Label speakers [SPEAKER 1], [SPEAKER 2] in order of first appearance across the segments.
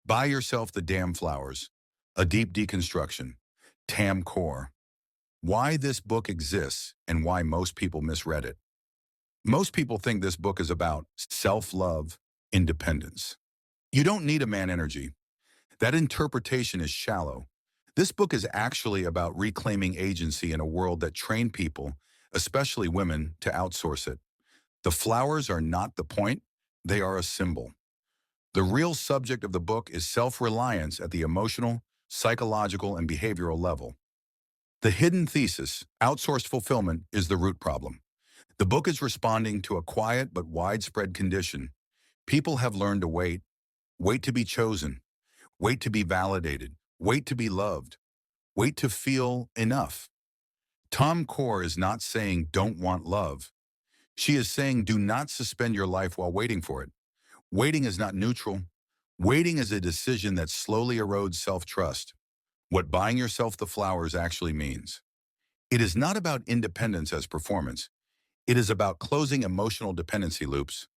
[SPEAKER 1] Buy Yourself the Damn Flowers, A Deep Deconstruction, Tam Kaur. Why this book exists and why most people misread it. Most people think this book is about self-love, independence. You don't need a man energy. That interpretation is shallow. This book is actually about reclaiming agency in a world that trained people, especially women, to outsource it. The flowers are not the point, they are a symbol. The real subject of the book is self-reliance at the emotional, psychological, and behavioral level. The hidden thesis, outsourced fulfillment, is the root problem. The book is responding to a quiet but widespread condition. People have learned to wait, wait to be chosen, wait to be validated, wait to be loved, wait to feel enough. Tom Kaur is not saying don't want love. She is saying do not suspend your life while waiting for it. Waiting is not neutral. Waiting is a decision that slowly erodes self-trust. What buying yourself the flowers actually means. It is not about independence as performance. It is about closing emotional dependency loops.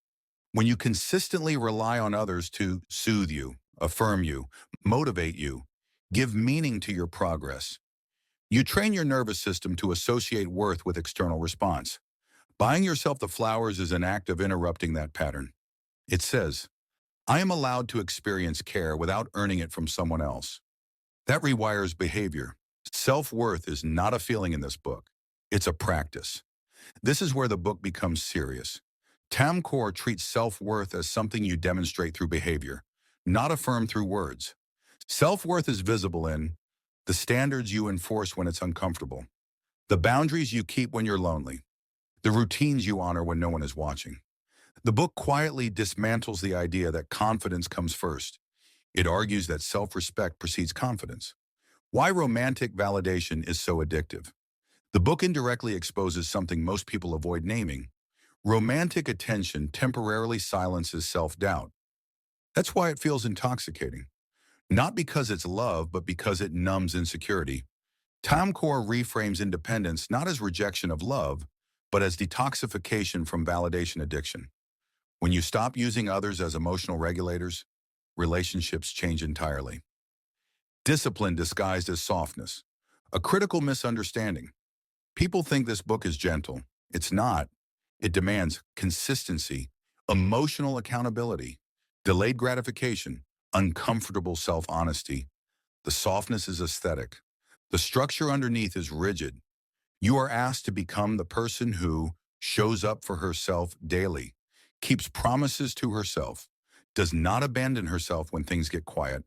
[SPEAKER 1] When you consistently rely on others to soothe you, affirm you, motivate you, give meaning to your progress, you train your nervous system to associate worth with external response. Buying yourself the flowers is an act of interrupting that pattern. It says, I am allowed to experience care without earning it from someone else. That rewires behavior. Self-worth is not a feeling in this book. It's a practice. This is where the book becomes serious. Tam Kaur treats self-worth as something you demonstrate through behavior, not affirm through words. Self-worth is visible in the standards you enforce when it's uncomfortable, the boundaries you keep when you're lonely, the routines you honor when no one is watching. The book quietly dismantles the idea that confidence comes first. It argues that self-respect precedes confidence. Why romantic validation is so addictive. The book indirectly exposes something most people avoid naming. Romantic attention temporarily silences self-doubt. That's why it feels intoxicating. Not because it's love, but because it numbs insecurity. Tam Kaur reframes independence not as rejection of love, but as detoxification from validation addiction. When you stop using others as emotional regulators, relationships change entirely. Discipline disguised as softness. A critical misunderstanding. People think this book is gentle. It's not. It demands consistency, emotional accountability, delayed gratification, uncomfortable self-honesty. The softness is aesthetic. The structure underneath is rigid. You are asked to become the person who shows up for herself daily, keeps promises to herself, does not abandon herself when things get quiet.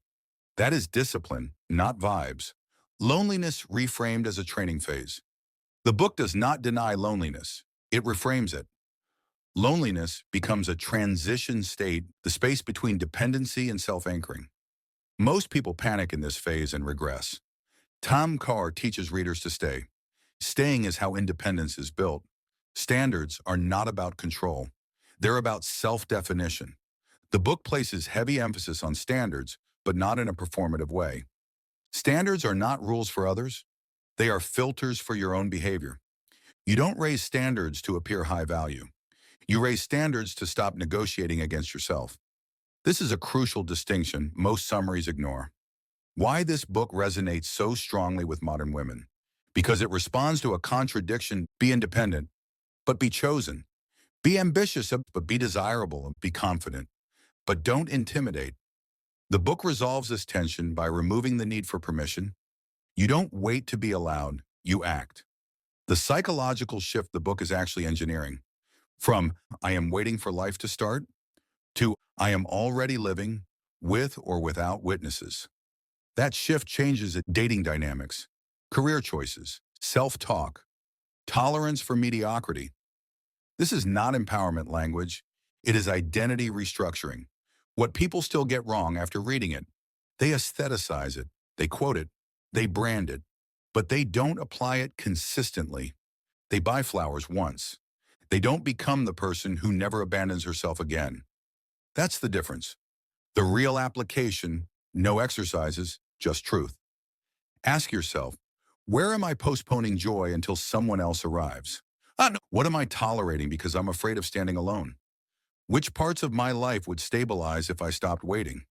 [SPEAKER 1] That is discipline, not vibes. Loneliness reframed as a training phase. The book does not deny loneliness. It reframes it. Loneliness becomes a transition state, the space between dependency and self-anchoring. Most people panic in this phase and regress. Tam Kaur teaches readers to stay. Staying is how independence is built. Standards are not about control. They're about self-definition. The book places heavy emphasis on standards, but not in a performative way. Standards are not rules for others. They are filters for your own behavior. You don't raise standards to appear high value. You raise standards to stop negotiating against yourself. This is a crucial distinction most summaries ignore. Why this book resonates so strongly with modern women? Because it responds to a contradiction: be independent, but be chosen. Be ambitious, but be desirable, be confident, but don't intimidate. The book resolves this tension by removing the need for permission. You don't wait to be allowed, you act. The psychological shift the book is actually engineering, from I am waiting for life to start to I am already living with or without witnesses. That shift changes dating dynamics, career choices, self-talk, tolerance for mediocrity. This is not empowerment language. It is identity restructuring. What people still get wrong after reading it. They aestheticize it, they quote it, they brand it, but they don't apply it consistently. They buy flowers once. They don't become the person who never abandons herself again. That's the difference. The real application, no exercises, just truth. Ask yourself, where am I postponing joy until someone else arrives? No. What am I tolerating because I'm afraid of standing alone? Which parts of my life would stabilize if I stopped waiting?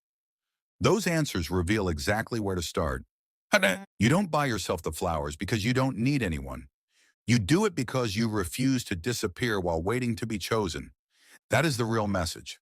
[SPEAKER 1] Those answers reveal exactly where to start. You don't buy yourself the flowers because you don't need anyone. You do it because you refuse to disappear while waiting to be chosen. That is the real message.